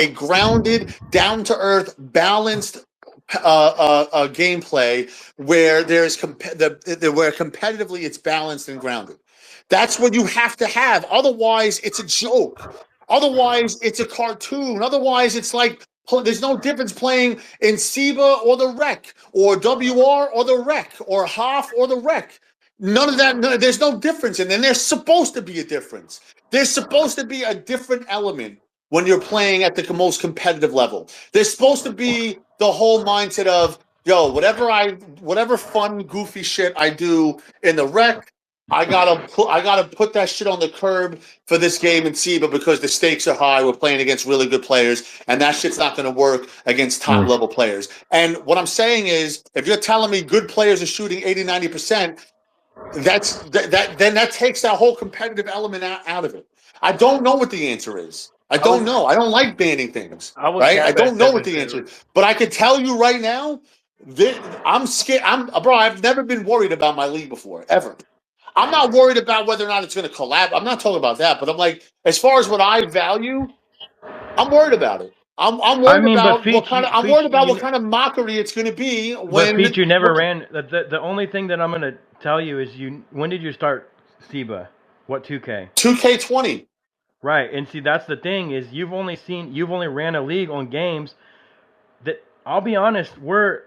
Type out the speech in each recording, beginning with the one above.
a grounded, down to earth, balanced gameplay where where competitively it's balanced and grounded. That's what you have to have. Otherwise, it's a joke. Otherwise, it's a cartoon. Otherwise, it's like there's no difference playing in Siba or the Rec, or WR or the Rec, or Hoff or the Rec. None of that. There's no difference, and then there's supposed to be a difference. There's supposed to be a different element when you're playing at the most competitive level. There's supposed to be the whole mindset of, yo, whatever fun, goofy shit I do in the Rec, I gotta put that shit on the curb for this game in SIBA because the stakes are high. We're playing against really good players, and that shit's not going to work against top level players. And what I'm saying is, if you're telling me good players are shooting 80, 90%, then that takes that whole competitive element out of it. I don't know what the answer is. I don't know. I don't like banning things, right? I don't know what the answer is. But I can tell you right now, I'm scared. Bro, I've never been worried about my league before, ever. I'm not worried about whether or not it's going to collapse. I'm not talking about that, but I'm like, as far as what I value, I'm worried about it. I'm worried about what kind of what kind of mockery it's going to be when. But Feach, you never ran. The only thing that I'm going to tell you is when did you start SIBA? What 2K? 2K20. Right, and see that's the thing is you've only ran a league on games that I'll be honest, we're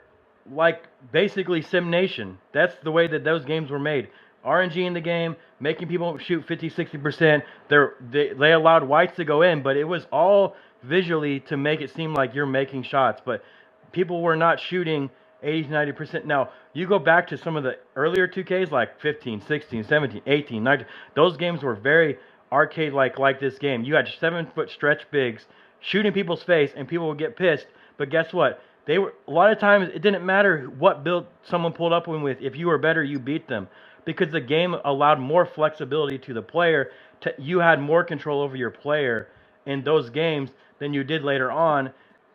like basically Sim Nation. That's the way that those games were made. RNG in the game, making people shoot 50, 60%. They allowed whites to go in, but it was all visually to make it seem like you're making shots. But people were not shooting 80 to 90%. Now, you go back to some of the earlier 2Ks like 15, 16, 17, 18, 19. Those games were very arcade-like this game. You had 7-foot stretch bigs shooting people's face, and people would get pissed. But guess what? They were a lot of times it didn't matter what build someone pulled up with. If you were better, you beat them because the game allowed more flexibility to the player. You had more control over your player in those games than you did later on.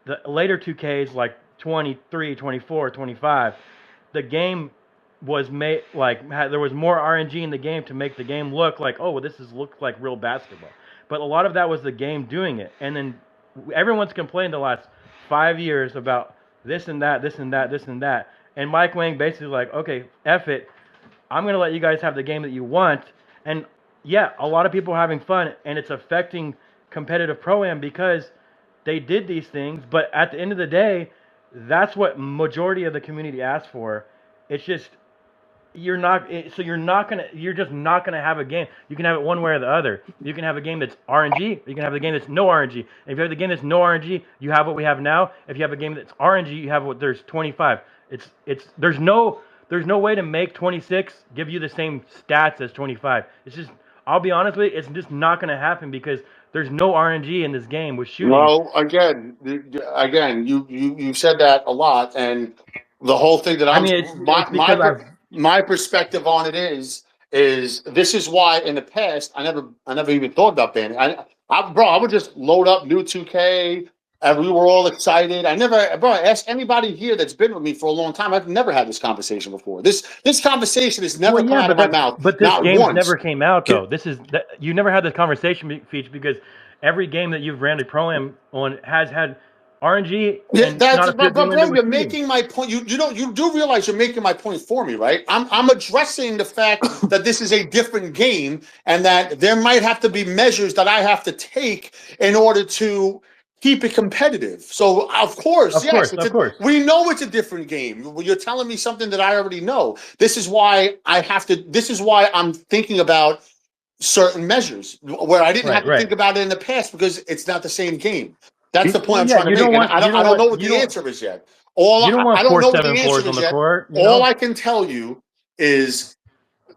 The later 2Ks like 23, 24, 25, the game was made there was more RNG in the game to make the game look like, oh, well, looks like real basketball. But a lot of that was the game doing it. And then everyone's complained the last 5 years about this and that, this and that, this and that. And Mike Wang basically like, okay, F it. I'm going to let you guys have the game that you want. And yeah, a lot of people are having fun, and it's affecting competitive pro-am because they did these things. But at the end of the day, that's what majority of the community asked for. It's just you're just not gonna have a game. You can have it one way or the other. You can have a game that's RNG. You can have a game that's no RNG. If you have the game that's no RNG, you have what we have now. If you have a game that's RNG, you have what there's 25. There's no way to make 26 give you the same stats as 25. It's just, I'll be honest with you, it's just not gonna happen because there's no RNG in this game with shooting. Well, again, you said that a lot, and the whole thing that my perspective on it is this is why in the past I never even thought about banning. I would just load up new 2K, and we were all excited. Ask anybody here that's been with me for a long time. I've never had this conversation before. This conversation has never come out of my mouth. But this game never came out though. You never had this conversation, Feach, because every game that you've ran a pro-am on has had RNG. Bro, you're making my point. You do realize you're making my point for me, right? I'm addressing the fact that this is a different game and that there might have to be measures that I have to take in order to keep it competitive. So of course, we know it's a different game. You're telling me something that I already know. This is why I'm thinking about certain measures where I didn't have to think about it in the past because it's not the same game. That's the point I'm trying to make. I don't know what the answer is yet. I don't know what the answer is yet. All I can tell you is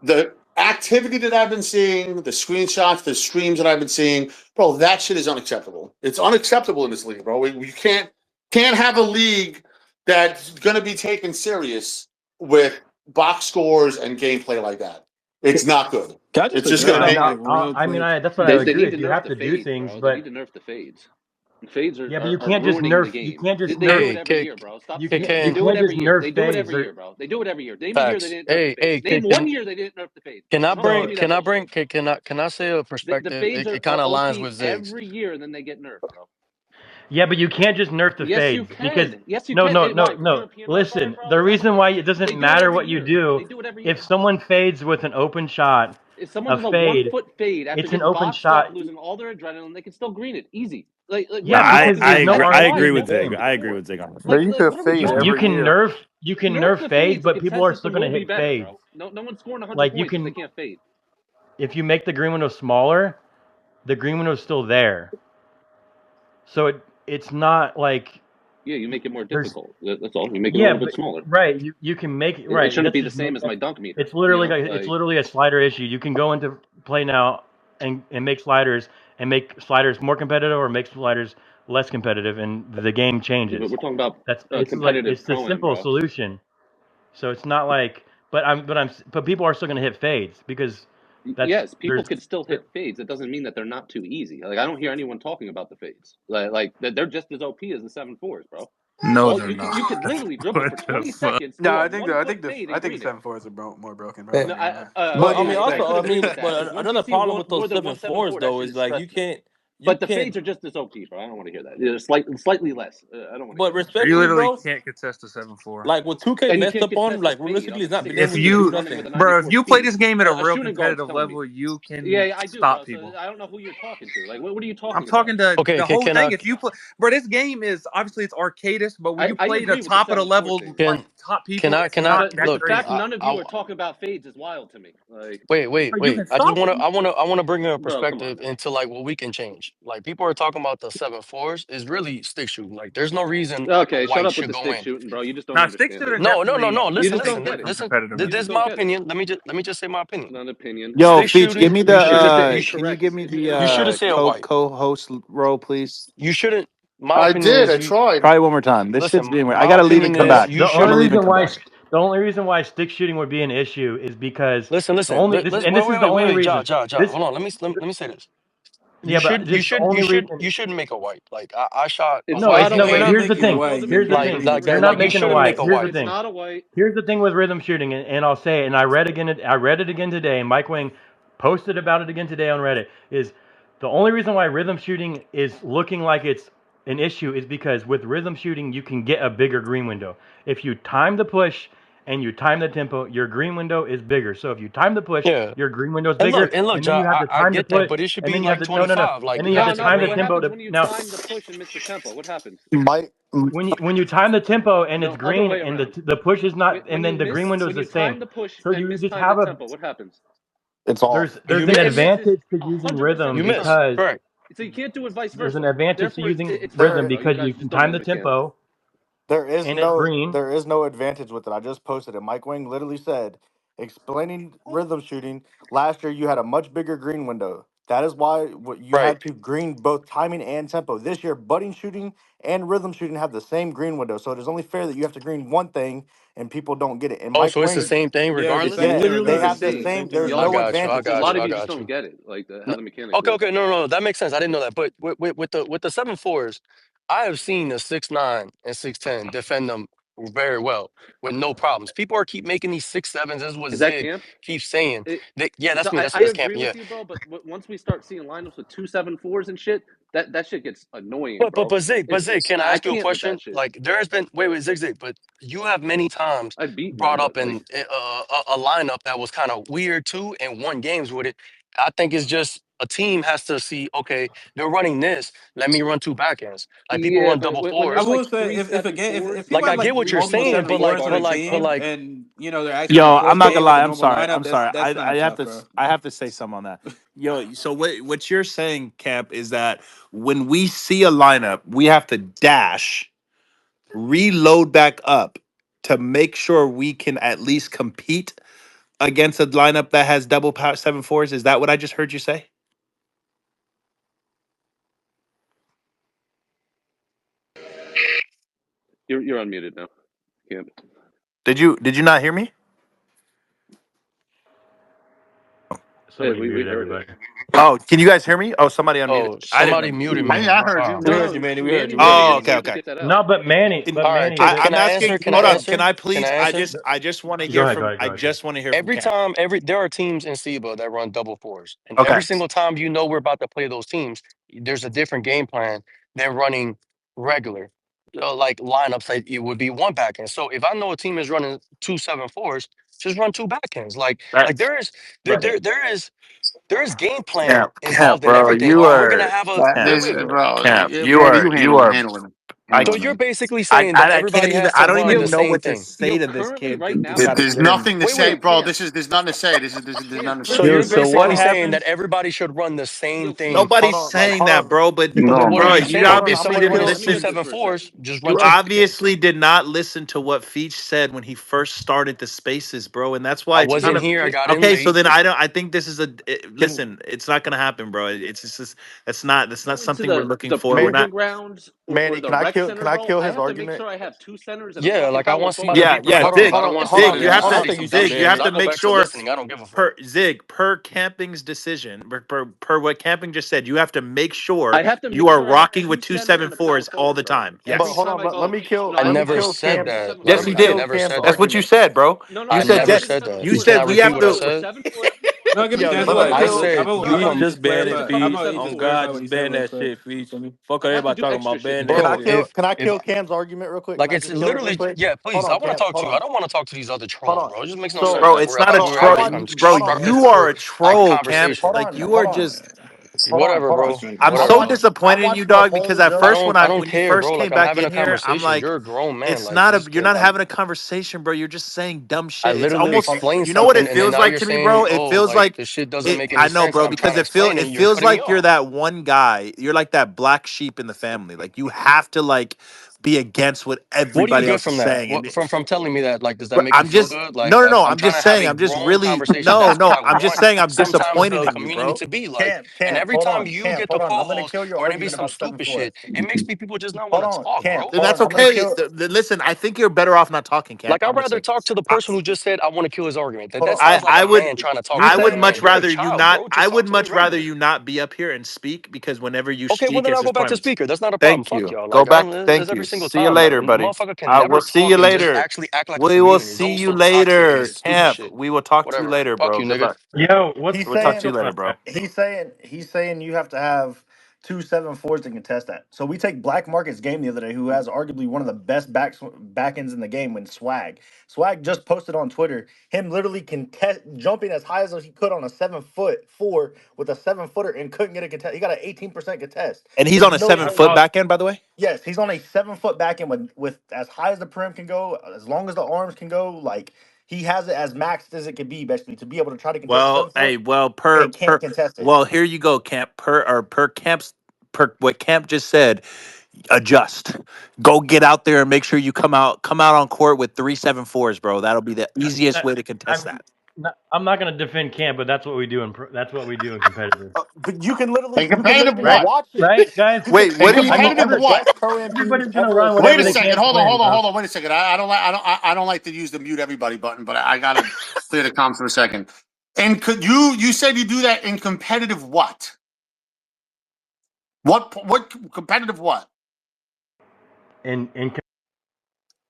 the activity that I've been seeing, the screenshots, the streams that I've been seeing, bro, that shit is unacceptable. It's unacceptable in this league, bro. You can't have a league that's going to be taken serious with box scores and gameplay like that. It's not good. It's just going to make. That's what I agree with. You have to do things, but they need to nerf the fades. Fades are. Yeah, but you can't just nerf. You can't just nerf it every year, bro. Stop. They do it every year. They do it every year, bro. They do it every year. Name a year they didn't nerf the fades. Name 1 year they didn't nerf the fades. Can I say a perspective? The fades it kind of aligns with Ziggs every year, and then they get nerfed, bro. Yeah, but you can't just nerf the Yes, you fades because can. Yes, you no, can. no, Hey, no, why? no. European red Listen, bars, bro? the reason why it They doesn't do it matter every what you year. do, They do it every if year. someone fades with an open shot, If someone a does a fade, 1 foot fade after it's an getting open boxed up, shot. losing all their adrenaline, they can still green it. Easy. Like No, Yeah, what? How because is this? there's no I RNG agree in the with Zig. game. I agree with Zig on this. But you Like could what are we fade You every talking can about? year. nerf you can Nerf nerf the fades, fades. The but people are consensus still the gonna rule be hit better, fades. bro. No one's scoring 100 Like you points if they can, can't fade. if you make the green window smaller, the green window is still there. So it's not like Yeah, you make it more there's difficult. That's all. You make it a yeah, little but bit smaller. right, you can make it It right. shouldn't That's be the just same as my dunk meter. it's literally it's Like literally a slider issue. You can go into play now and make sliders more competitive or make sliders less competitive, and the game yeah, but changes. we're talking about That's competitive it's a pro-am, simple bro. solution. So it's not like, but people are still gonna hit fades because Yes, people there's could still hit fades. It doesn't mean that they're not too easy. Like I don't hear anyone talking about the fades. Like they're just as OP as the 7-4s, bro. No, All they're not. you could literally dribble for What the 20 fuck? seconds, No, do a I think the 1 foot fade I and think the green it. 7-4s are more broken, bro. No, I'll give them that. But What do you I think? could agree with that because but once you another see problem with more those than one 7-4s 7-4, that though shit is is like stressful. you But the can't. fades are just as OP, bro. I don't want to hear that. Slightly less. I don't want to But hear that shit. You respectfully, literally bro, can't contest a 7-4. like what 2K And you messed can't up on, contest a like fade realistically, off is a not being 60 able If to meter just do you, running with nothing. a bro, if 94 you play speed. this game at a A real shooting guard's competitive telling me. level, you Yeah, can yeah, I do, stop bro. So people. I don't know who you're talking to. Like, what are you I'm talking about? talking to Okay, the whole can I thing. If you play, bro, this game is obviously it's arcadist, but when you I play the agree with the top of the 7-4 level, thing. like can top people, it's can I not But that the look? fact crazy. none of you are talking about fades is wild to me. Like, Bro, you Wait. can I just stop them. I wanna bring a bro, come on, perspective man. into like what we can change. Like people are talking about the 7-4s is really stick shooting. Like there's no reason like a Okay, shut white up with should the go stick in. shooting, bro. You just don't Now, stick understand it. shooting No, no, no, definitely no. You Listen, just takes don't listen. away get it. from Listen. You competitiveness. This just is don't my get it. opinion. Let me just say my It's opinion. not an opinion. Yo, Stick Feach, give shooting. me You You shouldn't. the. You Can you correct. give me the you shouldn't say a white. co-host role, please? You shouldn't. My I opinion did. is I you tried. Try it one more time. This shit's listen. being weird. I My gotta leave and opinion come is back. you the I'm gonna only shouldn't. leave and reason come why back. the only reason why stick shooting would be an issue is because the Listen. only this and this is the only Wait. reason. Ja. This Hold on. Let me say this. yeah, but this is the only reason. You shouldn't make a white. Like I shot a It's No, white not it's a no. But We're white. not here's the making a thing. All the white. Here's the Mr. thing. Mr. You're Random, not you making a shouldn't white. make a Here's the white. it's thing. not a white. Here's the thing with rhythm shooting, and I'll say it, and I read it again today, and Mike Wing posted about it again today on Reddit, is the only reason why rhythm shooting is looking like it's an issue is because with rhythm shooting, you can get a bigger green window. If you time the push and you time the tempo, your green window is bigger. So if you time the push, Yeah. your green window is And bigger, and then Ja, you have to I time the get that, put, but it should and be then you have like to no, 25. Like and then you you have gotta to No, time but the what separate. tempo happens to when you now. time the push and miss the tempo? What happens? Mike, When you time the tempo and it's No, other green way and around. the push is not, and then the green window is When the you same. time the push So and you just mistime the have tempo, what happens? it's off. there's You an It miss. misses advantage to using 100% rhythm of You the miss. time. because Correct. So you can't do it vice there's an versa. advantage to Therefore, using it's rhythm fair, There, bro. You because you guys can just don't time know the the mechanics. tempo there is and it's no, green. there is no advantage with it. I just posted it. Mike Wing literally said, explaining rhythm shooting. Last year, you had a much bigger green window. That is why you Right. had to green both timing and tempo. This year, budding shooting and rhythm shooting have the same green window. So it is only fair that you have to green one thing and people don't get it. And Oh, Mike so it's the Wing, same thing Yeah, it's regardless? It's yeah, essentially literally they the the have the same. same same. thing There's I no regardless. got you. advantage. A lot of I you just got don't you. get it, like how N- the mechanics Okay, work. no. That makes sense. I didn't know that. But with the 7-4s, I have seen the 6'9" and 6'10" defend them very well with no problems. People are keep making these 6'7s. This is what Is that Zig camp? keeps saying. It, Yeah, so that's me. I That's agree camping. Yeah. with you, bro. But once we start seeing lineups with 2 7-4s and shit, that shit gets annoying, bro. Zig, can I I ask you a can't with question? that shit. Like there has been Zig, but you have many times I beat brought none, but up like in a lineup that was kind of weird too and won games with it. I think it's just a team has to see, okay, they're running this. Let me run two back ends. Like people yeah, run but double when I there's fours. will like say three if a seven game if fours, people Like have I get like what you're multiple saying, seven fours on but a like but team like and they're actually in a Yo, close I'm not gonna game with lie. a I'm normal sorry. lineup, I'm sorry. that's not tough, bro. I have to say something on that. Yo, so what you're saying, Cap, is that when we see a lineup, we have to dash, reload back up to make sure we can at least compete against a lineup that has double power 7-4s. Is that what I just heard you say? you're unmuted now. Can't. Did you not hear me? Yeah, Somebody we muted heard it. everybody. Oh, can you guys hear me? Oh, somebody unmuted. oh I didn't somebody know. muted I, me. yeah, I heard you. We No, heard no, you, Manny. We heard you. Manny We heard Oh, muted. you. okay, You just okay. get that out. No, but Manny, Can- All right, I'm can I asking. answer? Can I Hold up. answer? Can I Can I please? answer? I just want to go hear ahead, go from. ahead, I go ahead. just want to hear from Every Cap. time, there are teams in SIBA that run double fours, and Okay. every single time you know we're about to play those teams, there's a different game plan than running regular. Like lineups that it would be one backend. So if I know a team is running 2 7-4s, just run 2 backends. Like That's there is game plan Camp, involved in bro. everything. You Oh, we're gonna are have a That wait, is, wait, wait. bro. Camp. Randy, you I handle So him, you're man. basically saying that I can't everybody even has I to don't run even the know same what to thing. say to this currently kid right now, because I There's let him. nothing to Wait, say, wait. bro. Camp, There's nothing to say. There's Camp, nothing to So say. Yo, you're so what basically saying happens? that everybody should run the same yo, thing. Nobody's Camp. saying that, bro. But So then No, what are bro, you man. you saying? If obviously somebody didn't runs Let me get listen. this for a second. 2 7-4s, just run You 2 backends. obviously did not listen to what Feach said when he first started the spaces, bro, and that's I why it's kind wasn't of here. I got in okay. So late. then I don't. I think this is Can listen. It's not gonna happen, bro. It's just that's not Going to something we're looking the for. We're Manny proving not. grounds or Manny, the rec can center, I bro, kill I his have to make argument? sure I have 2 centers and a Yeah, fucking like I power want somebody forward. to Yeah, be yeah. Hold on, productive. Zig, I hold don't on, want hold Zig, on, somebody you to Manny. have just Hold to on. say some dumb Zig, you shit have because to I'll go make back to sure. listening. I don't give a fuck. Zig, per Camping's decision, per what Camping just said, you have to make sure I have to you make are sure I have rocking with two two centers seven and a power fours all forward, the bro. time. But Every Yes. hold time on, I let go, me kill I no, let me every never time kill I go said two Cam's that. seven Yes, let fours, me you I I have kill did. to never make Cam's said sure. that. That's what you argument. said, bro. No, no, You I no. said I never literally yes. said said that. You before. Can You I said we said have repeat you what I want to to. go said? No, give me a Yo, chance. let Go me ahead. I Go kill. ahead. said I'm you gonna don't. Just ban it, clarify. I'm you Feach. gonna said On just before. clarify God, what he just said ban real that quick. shit, Feach. Fuck I have to everybody do talking extra about shit, ban that Camp. Can I Bro, shit. kill if can I if kill Cam's argument real quick? Can like I it's just kill it real literally quick? yeah, Hold please. I on, want to Camp. talk to Hold you. I on. don't want to talk to these other Hold trolls, on. bro. It just makes no So sense. Bro, Like it's we're I not hold a thought on. we were I troll, having a watched bro. hold on. You are constructive a troll, Camp. conversation. Like you are Hold on. just. Hold on. Whatever, Hold on. bro. I'm I so Whatever, watched bro. disappointed in you, the dog. Because whole at first, jump. I don't when you care, first bro. came Like I'm back having in a here, I'm conversation. like, You're a grown man. it's Like not a. just You're not like having a conversation, bro. You're just saying dumb I shit. It's literally almost. explained You know what something it and then feels now like you're to me, saying, bro? It "Oh, feels like like this shit doesn't it. make any I know, sense." And bro, I'm trying because to explain it and you're feels cutting me like you're off. that one guy. You're like that black sheep in the family. Like you have to like be against what What do you everybody get else is from that? saying, What and from telling me that? Like, does that but make you I'm feel just good? Like, I'm I'm trying just to have saying a I'm just grown really conversation. That's what I I'm just want saying I'm sometimes disappointed the in you, community bro. to be like. And Camp, every hold time on. you Camp, get the hold on. I'm gonna polls kill your or there be argument some about seven stupid fours. shit, it makes people just not Hold want to on, talk, Camp, bro. Then hold that's on. I'm gonna okay. kill Listen, I think you're better off not talking, Camp. Like, I'd I'm gonna rather say talk to the I, person who just said, I want to kill his argument. hold That on. sounds like I a would man trying to talk You to I another would saying man. much You're a rather you child, not bro. Just talk to me regular. be up here and speak because whenever you Okay, well speak, then it's I'll go just back to pointless. speaker. That's not a problem. Thank Fuck you. y'all. Go Like I back. don't. It's Thank every you. single See you time. Like a later, buddy. motherfucker can never We'll see talk you and just later. actually act like a We will comedian. It's see always you so toxic and later, stupid Camp. shit. We will talk to you Whatever. later, Fuck bro. you, Good nigga. luck. Yo, what's he's We'll talk to saying you later, going on? bro. he's saying you have to have 2 7 4s to contest that. So we take Black Market's game the other day, who has arguably one of the best back ends in the game when Swag just posted on Twitter him literally contest jumping as high as he could on a 7 foot four with a 7 footer and couldn't get a contest. He got an 18% contest. And he's There's on a no seven way. foot back end, by the way. Yes, he's on a 7 foot back end with as high as the prim can go, as long as the arms can go. Like he has it as maxed as it can be, basically, to be able to try to contest a Well, 7 foot hey, well, and can't contest it. well, here you go, Camp. Per Camp's per what Camp just said. Adjust. Go get out there and make sure you come out on court with 3 7 4s, bro. That'll be the easiest way to contest that. I'm not going to defend Cam, but that's what we do in that's what we do in competitive. But And you can competitive literally Right, what? watch it. right, guys. You can Wait, And what do I you? mean, competitive some of the what? best pro am teams everybody's going to ever run Wait whatever a they assembled. second. can to Hold on. win, Hold on. bro. Hold on. Wait a second. I don't like to use the mute everybody button, but I gotta clear the comms for a second. And could you said you do that in competitive what? What competitive what? In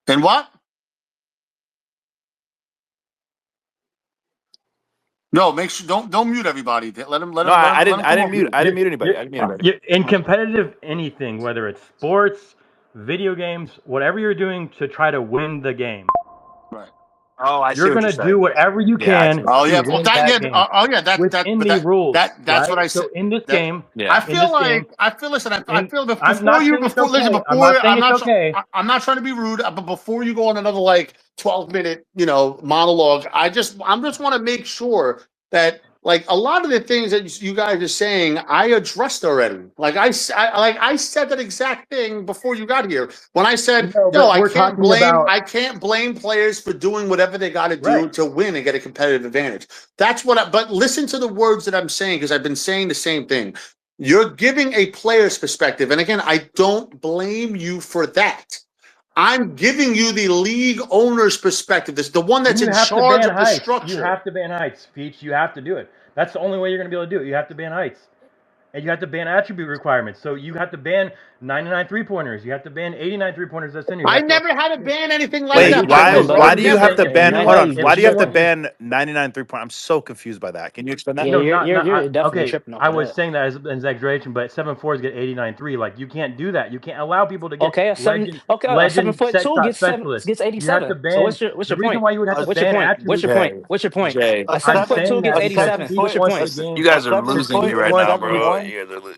And what? No, make sure don't mute everybody. No, Let him I come didn't off mute. mute. I didn't mute anybody. I didn't mute anybody. in competitive anything, whether it's sports, video games, whatever you're doing to try to win the game, Right. Oh, I see you're what going you're to do saying. whatever you Yeah, I see can what you're Oh to yeah. saying. Well, win that game that within but the rules, that's what right? I said. So in this That game, Yeah. in this game, I feel. Listen, I in feel I'm before not you saying it's before listen okay. I'm not saying it's okay. I'm not trying to be rude, but before you go on another like 12-minute monologue, I'm just want to make sure that like a lot of the things that you guys are saying, I addressed already. Like I said that exact thing before you got here when I said, No, but we're talking about I can't blame players for doing whatever they got to right. do to win and get a competitive advantage. That's what. But listen to the words that I'm saying because I've been saying the same thing. You're giving a player's perspective, and again, I don't blame you for that. I'm giving you the league owner's perspective. This is the one Then that's you in have to charge ban of the heights. You structure. have to ban heights, Peach. You have to do it. That's the only way you're going to be able to do it. You have to ban heights. and you have to ban attribute requirements. So you have to ban 99 3-pointers. You have to ban 89 3-pointers that's in here. You I have to, never had to ban anything like yeah, Wait, you that can. why No, tripping, bro. why bro. do you If have Never. to if ban you hold want, on, Hey, if why do you people have to want, ban 99 3-point? I'm so confused by that. Can you explain that? yeah, no, not not. you're definitely Okay, tripping off I of was that. saying that as an exaggeration, but 7-4s get 89 3. Like you can't do that. You can't allow people to get Okay, a seven legend foot set two shot gets specialists. gets eighty You have to seven. So ban. what's The your reason point? why you would have to What's your ban point? What's attributes. your point? Jay, What's your point? Jay, A I'm seven foot saying two gets that a eighty because seven seven. Feach What's foot, your wants point? the you game. guys are 7 foot losing me Feach right and wants now, the game bro. 71.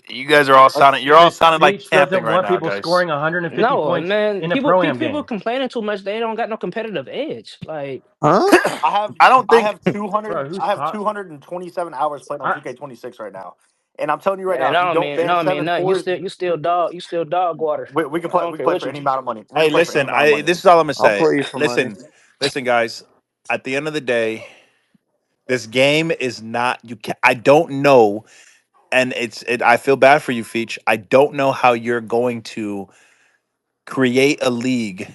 You guys are all sounding. You're all because sounding like Feach camping doesn't right want now, people guys. scoring 150 No, points man. in a pro-am People game. complaining too much. They don't got no competitive edge. Like, Huh? I have I don't I think. have 200 Bro, who's I have top? 227 hours played on I, 2K26 right now. And I'm telling you right now, man, if you don't I ban don't mean seven nothing. fours, You still dog water. we can I play don't we can care play what for you any teach. amount of money. We Hey, can play for any listen. amount of money. This is all I'm gonna I'll say. play you for money. Listen, guys. At the end of the day, this game is not. You can. I don't know, and I feel bad for you, Feach. I don't know how you're going to create a league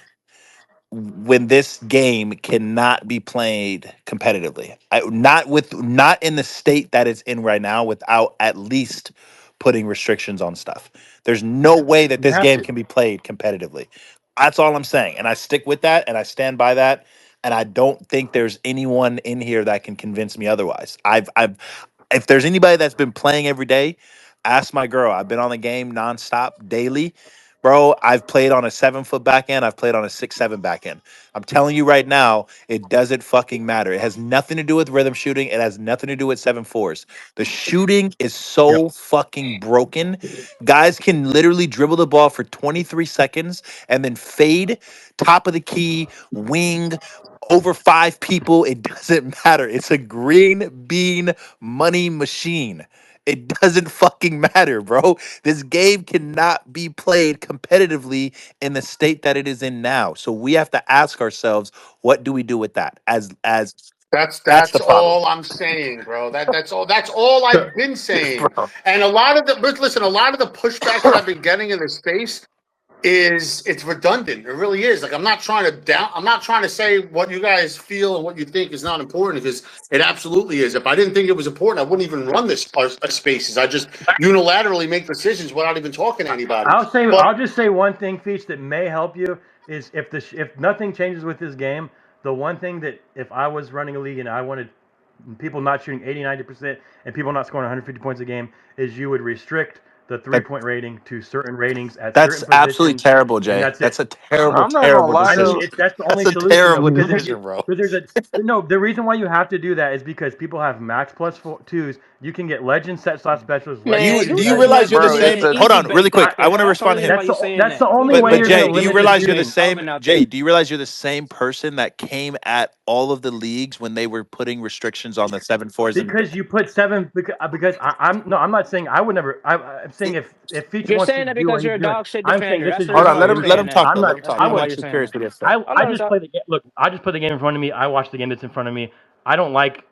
when this game cannot be played competitively. Not in the state that it's in right now without at least putting restrictions on stuff. There's no way that you this have game to. can be played competitively. That's all I'm saying. And I stick with that and I stand by that. And I don't think there's anyone in here that can convince me otherwise. I've if there's anybody that's been playing every day, ask my girl. I've been on the game nonstop daily. Bro, I've played on a 7 foot back end. I've played on a 6'7" back end. I'm telling you right now, it doesn't fucking matter. It has nothing to do with rhythm shooting. It has nothing to do with 7-4s. The shooting is Yep. so fucking broken. Guys can literally dribble the ball for 23 seconds and then fade, top of the key, wing, over 5 people. It doesn't matter. It's a green bean money machine. It doesn't fucking matter, bro. This game cannot be played competitively in the state that it is in now. So we have to ask ourselves, what do we do with that? As That's that's that's the problem. all I'm saying, bro. That's all So I've been saying. Bro. And a lot of the but listen, a lot of the pushback that I've been getting in this space is it's redundant. It really is. Like I'm not trying to say what you guys feel and what you think is not important because it absolutely is. If I didn't think it was important, I wouldn't even run this spaces. I just unilaterally make decisions without even talking to anybody. But I'll just say one thing, Feach, that may help you is if nothing changes with this game, the one thing that if I was running a league and I wanted people not shooting 80, 90% and people not scoring 150 points a game is you would restrict the three That point rating to certain ratings at that's certain absolutely positions, terrible, and Jay. that's That's it. a terrible, I'm not gonna terrible lie I mean, though. decision. that's the only That's a solution though, terrible because decision, bro. there's a no. The reason why you have to do that is because people have max plus twos. You can get legend set slot specialists, Do legend man, you shooting do you you just badges. realize went you're the Bro, being it's same? a Hold easy on, really bait quick. I tactic. want to That's the respond only to reason him. why you saying That's the that. only way But you're But gonna Jay, do you limit the realize you're the shooting. Calvin same? out Jay, there. do you realize you're the same person that came at all of the leagues when they were putting restrictions on the 7-4s and Because you put seven, because I'm no, I'm not saying I would never. I'm saying if Feach You're wants to saying that do what because he's you're a doing, dog shit I'm saying defender. this That's is the hold just reason on, why me. you're let saying him that. talk I'm though. Let not. him That's talk. the I I'm reason why would. you're actually saying curious that. what he has to say. I just play the game. Look, I just play the game in front of me. I watch the game that's in front of me. I don't like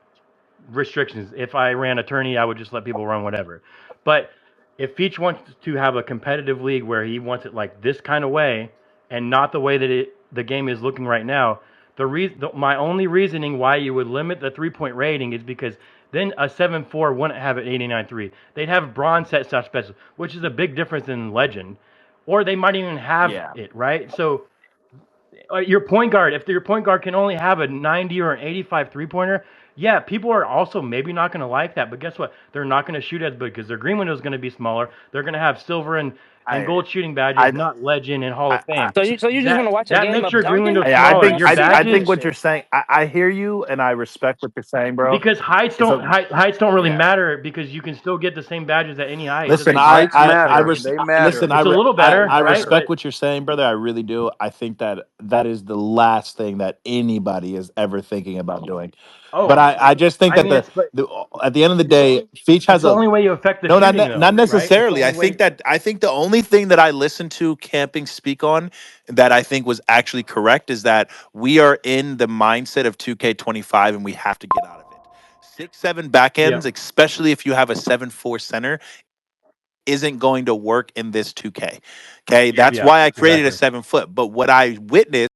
restrictions. If I ran a tourney, I would just let people run whatever. But if Feach wants to have a competitive league where he wants it like this kind of way and not the way that the game is looking right now, my only reasoning why you would limit the 3 point rating is because then a 7-4 wouldn't have an 89-3. They'd have bronze set stuff special, which is a big difference in legend. Or they might even have Yeah. it, right? So your point guard, if your point guard can only have a 90 or an 85 3-pointer, yeah, people are also maybe not going to like that. But guess what? They're not going to shoot as big because their green window is going to be smaller. They're going to have silver and I gold shooting badges, I not legend and Hall I, of Fame. So you just want to watch a That game makes of your green dunking? window yeah, I Like smaller. think I Your see I none of think that badges, what you're shit. saying. I hear you and I respect what you're saying, bro. because It's a heights don't really yeah. matter because you can still get the same badges at any height. It Listen, doesn't I Heights matter. I I matter. res- They listen. matter. It's a little better, I right? respect But what you're saying, brother. I really do. I think that that is the last thing that anybody is ever thinking about doing. But oh, I just think I that mean it's the at the end of the day, Feach it's has the a only way you affect the no, shooting not though, right? It's the necessarily. only way. I think the only thing that I listened to Camping speak on that I think was actually correct is that we are in the mindset of 2K25 and we have to get out of it. 6-7 back Yeah. ends, especially if you have a 7-4 center, isn't going to work in this 2K. Okay, that's Yeah. why I created a Exactly. 7 foot. But what I witnessed